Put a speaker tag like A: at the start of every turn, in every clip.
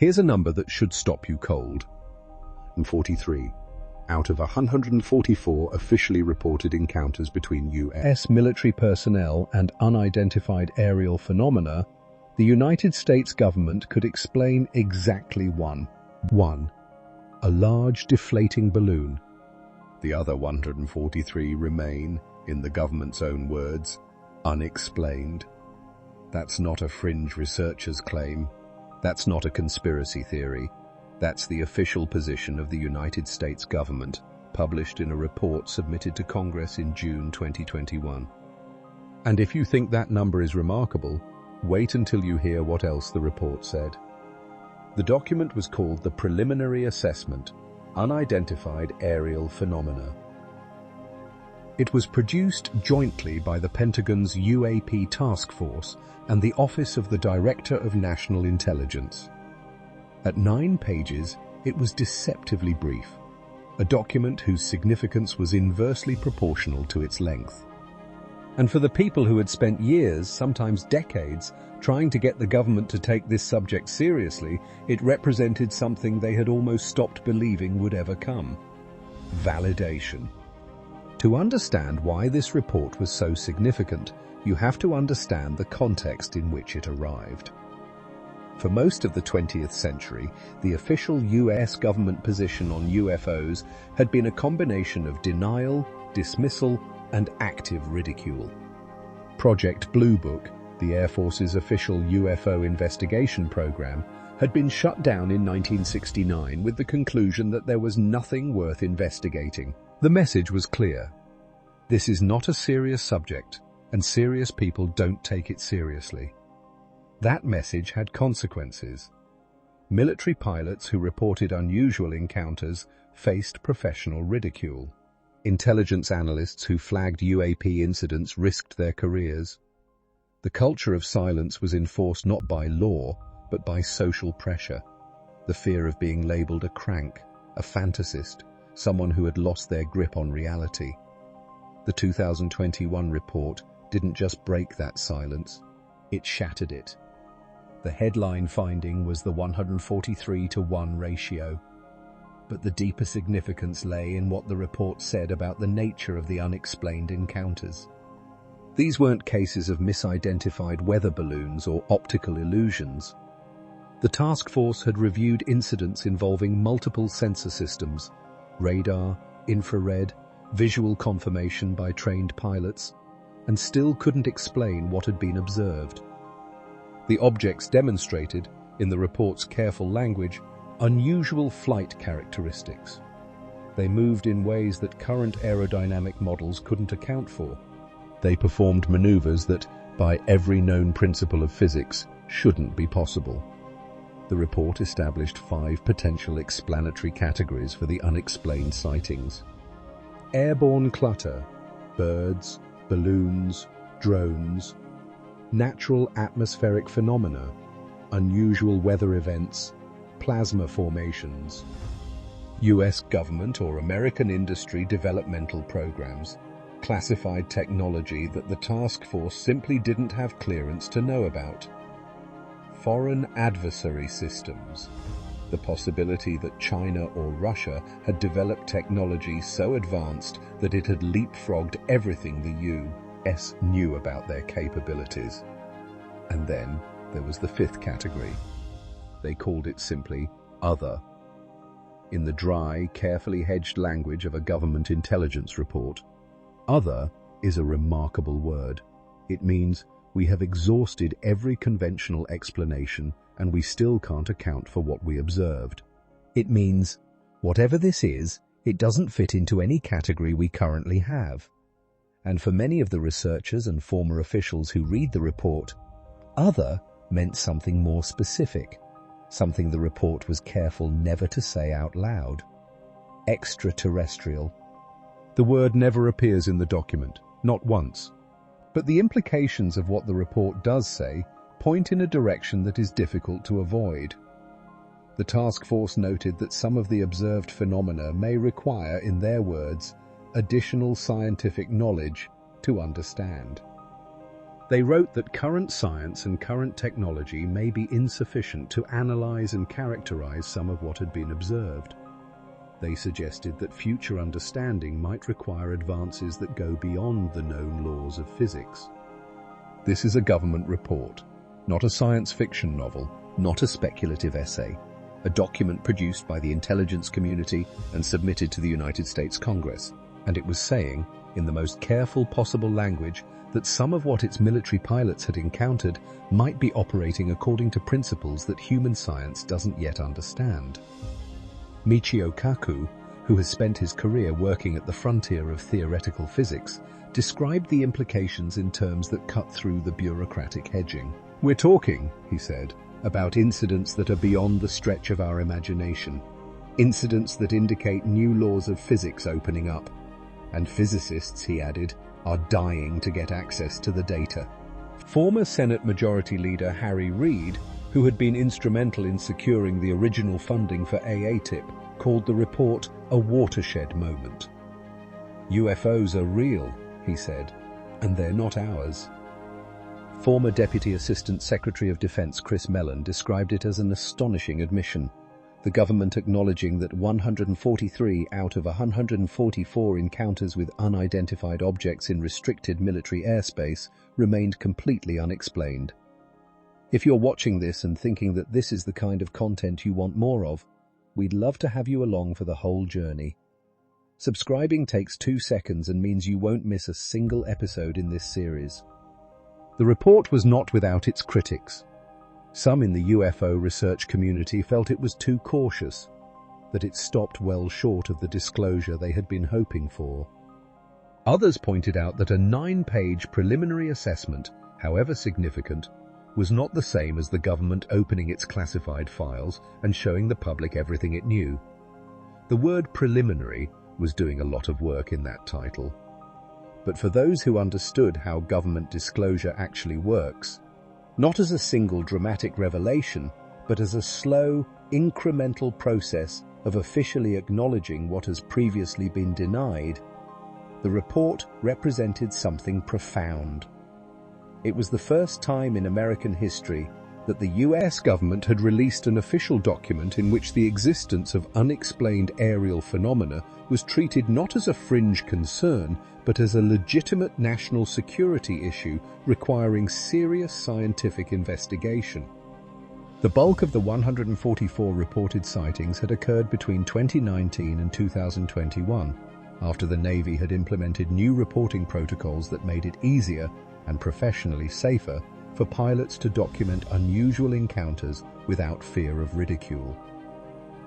A: Here's a number that should stop you cold. 43 out of 144 officially reported encounters between U.S. military personnel and unidentified aerial phenomena, the United States government could explain exactly one. 1. A large deflating balloon. The other 143 remain, in the government's own words, unexplained. That's not a fringe researcher's claim. That's not a conspiracy theory. That's the official position of the United States government, published in a report submitted to Congress in June 2021. And if you think that number is remarkable, wait until you hear what else the report said. The document was called the Preliminary Assessment, Unidentified Aerial Phenomena. It was produced jointly by the Pentagon's UAP Task Force and the Office of the Director of National Intelligence. At 9 pages, it was deceptively brief, a document whose significance was inversely proportional to its length. And for the people who had spent years, sometimes decades, trying to get the government to take this subject seriously, it represented something they had almost stopped believing would ever come: validation. To understand why this report was so significant, you have to understand the context in which it arrived. For most of the 20th century, the official US government position on UFOs had been a combination of denial, dismissal, and active ridicule. Project Blue Book, the Air Force's official UFO investigation program, had been shut down in 1969 with the conclusion that there was nothing worth investigating. The message was clear. This is not a serious subject, and serious people don't take it seriously. That message had consequences. Military pilots who reported unusual encounters faced professional ridicule. Intelligence analysts who flagged UAP incidents risked their careers. The culture of silence was enforced not by law, but by social pressure. The fear of being labeled a crank, a fantasist, someone who had lost their grip on reality. The 2021 report didn't just break that silence, it shattered it. The headline finding was the 143-to-1 ratio. But the deeper significance lay in what the report said about the nature of the unexplained encounters. These weren't cases of misidentified weather balloons or optical illusions. The task force had reviewed incidents involving multiple sensor systems, radar, infrared, visual confirmation by trained pilots, and still couldn't explain what had been observed. The objects demonstrated, in the report's careful language, unusual flight characteristics. They moved in ways that current aerodynamic models couldn't account for. They performed maneuvers that, by every known principle of physics, shouldn't be possible. The report established 5 potential explanatory categories for the unexplained sightings: airborne clutter, birds, balloons, drones; natural atmospheric phenomena, unusual weather events, plasma formations; US government or American industry developmental programs, classified technology that the task force simply didn't have clearance to know about; foreign adversary systems, the possibility that China or Russia had developed technology so advanced that it had leapfrogged everything the US knew about their capabilities. And then there was the 5th category. They called it simply Other. In the dry, carefully hedged language of a government intelligence report, Other is a remarkable word. It means we have exhausted every conventional explanation and we still can't account for what we observed. It means, whatever this is, it doesn't fit into any category we currently have. And for many of the researchers and former officials who read the report, Other meant something more specific, something the report was careful never to say out loud: extraterrestrial. The word never appears in the document, not once. But the implications of what the report does say point in a direction that is difficult to avoid. The task force noted that some of the observed phenomena may require, in their words, additional scientific knowledge to understand. They wrote that current science and current technology may be insufficient to analyze and characterize some of what had been observed. They suggested that future understanding might require advances that go beyond the known laws of physics. This is a government report, not a science fiction novel, not a speculative essay, a document produced by the intelligence community and submitted to the United States Congress. And it was saying, in the most careful possible language, that some of what its military pilots had encountered might be operating according to principles that human science doesn't yet understand. Michio Kaku, who has spent his career working at the frontier of theoretical physics, described the implications in terms that cut through the bureaucratic hedging. "We're talking," he said, "about incidents that are beyond the stretch of our imagination, incidents that indicate new laws of physics opening up. And physicists," he added, "are dying to get access to the data." Former Senate Majority Leader Harry Reid, who had been instrumental in securing the original funding for AATIP, called the report a watershed moment. "UFOs are real," he said, "and they're not ours." Former Deputy Assistant Secretary of Defense Chris Mellon described it as an astonishing admission, the government acknowledging that 143 out of 144 encounters with unidentified objects in restricted military airspace remained completely unexplained. If you're watching this and thinking that this is the kind of content you want more of, we'd love to have you along for the whole journey. Subscribing takes 2 seconds and means you won't miss a single episode in this series. The report was not without its critics. Some in the UFO research community felt it was too cautious, that it stopped well short of the disclosure they had been hoping for. Others pointed out that a 9-page preliminary assessment, however significant, was not the same as the government opening its classified files and showing the public everything it knew. The word preliminary was doing a lot of work in that title. But for those who understood how government disclosure actually works, not as a single dramatic revelation, but as a slow, incremental process of officially acknowledging what has previously been denied, the report represented something profound. It was the first time in American history that the US government had released an official document in which the existence of unexplained aerial phenomena was treated not as a fringe concern, but as a legitimate national security issue requiring serious scientific investigation. The bulk of the 144 reported sightings had occurred between 2019 and 2021, after the Navy had implemented new reporting protocols that made it easier and professionally safer for pilots to document unusual encounters without fear of ridicule.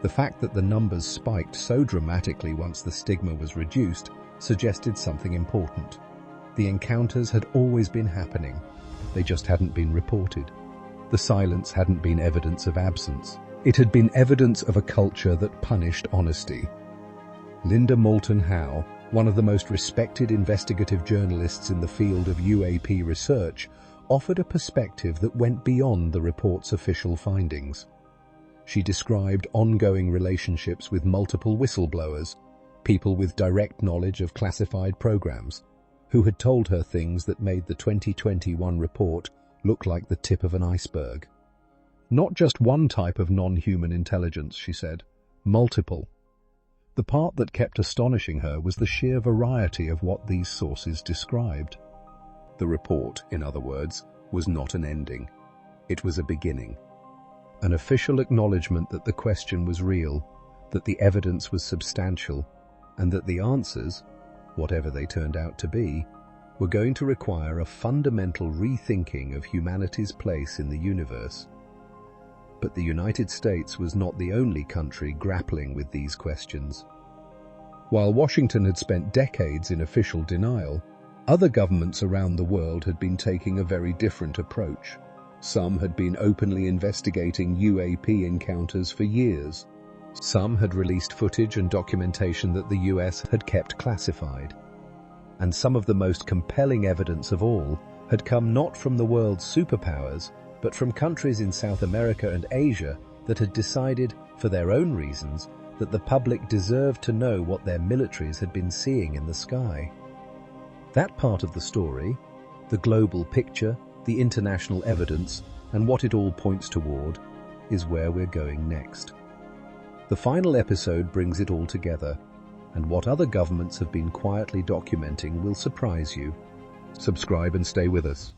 A: The fact that the numbers spiked so dramatically once the stigma was reduced suggested something important. The encounters had always been happening, they just hadn't been reported. The silence hadn't been evidence of absence. It had been evidence of a culture that punished honesty. Linda Moulton Howe, one of the most respected investigative journalists in the field of UAP research, offered a perspective that went beyond the report's official findings. She described ongoing relationships with multiple whistleblowers, people with direct knowledge of classified programs, who had told her things that made the 2021 report look like the tip of an iceberg. Not just one type of non-human intelligence, she said, multiple. The part that kept astonishing her was the sheer variety of what these sources described. The report, in other words, was not an ending. It was a beginning. An official acknowledgement that the question was real, that the evidence was substantial, and that the answers, whatever they turned out to be, were going to require a fundamental rethinking of humanity's place in the universe. But the United States was not the only country grappling with these questions. While Washington had spent decades in official denial, other governments around the world had been taking a very different approach. Some had been openly investigating UAP encounters for years. Some had released footage and documentation that the US had kept classified. And some of the most compelling evidence of all had come not from the world's superpowers, but from countries in South America and Asia that had decided, for their own reasons, that the public deserved to know what their militaries had been seeing in the sky. That part of the story, The global picture, the international evidence, and what it all points toward is where we're going next. The final episode brings it all together, and what other governments have been quietly documenting will surprise you. Subscribe and stay with us.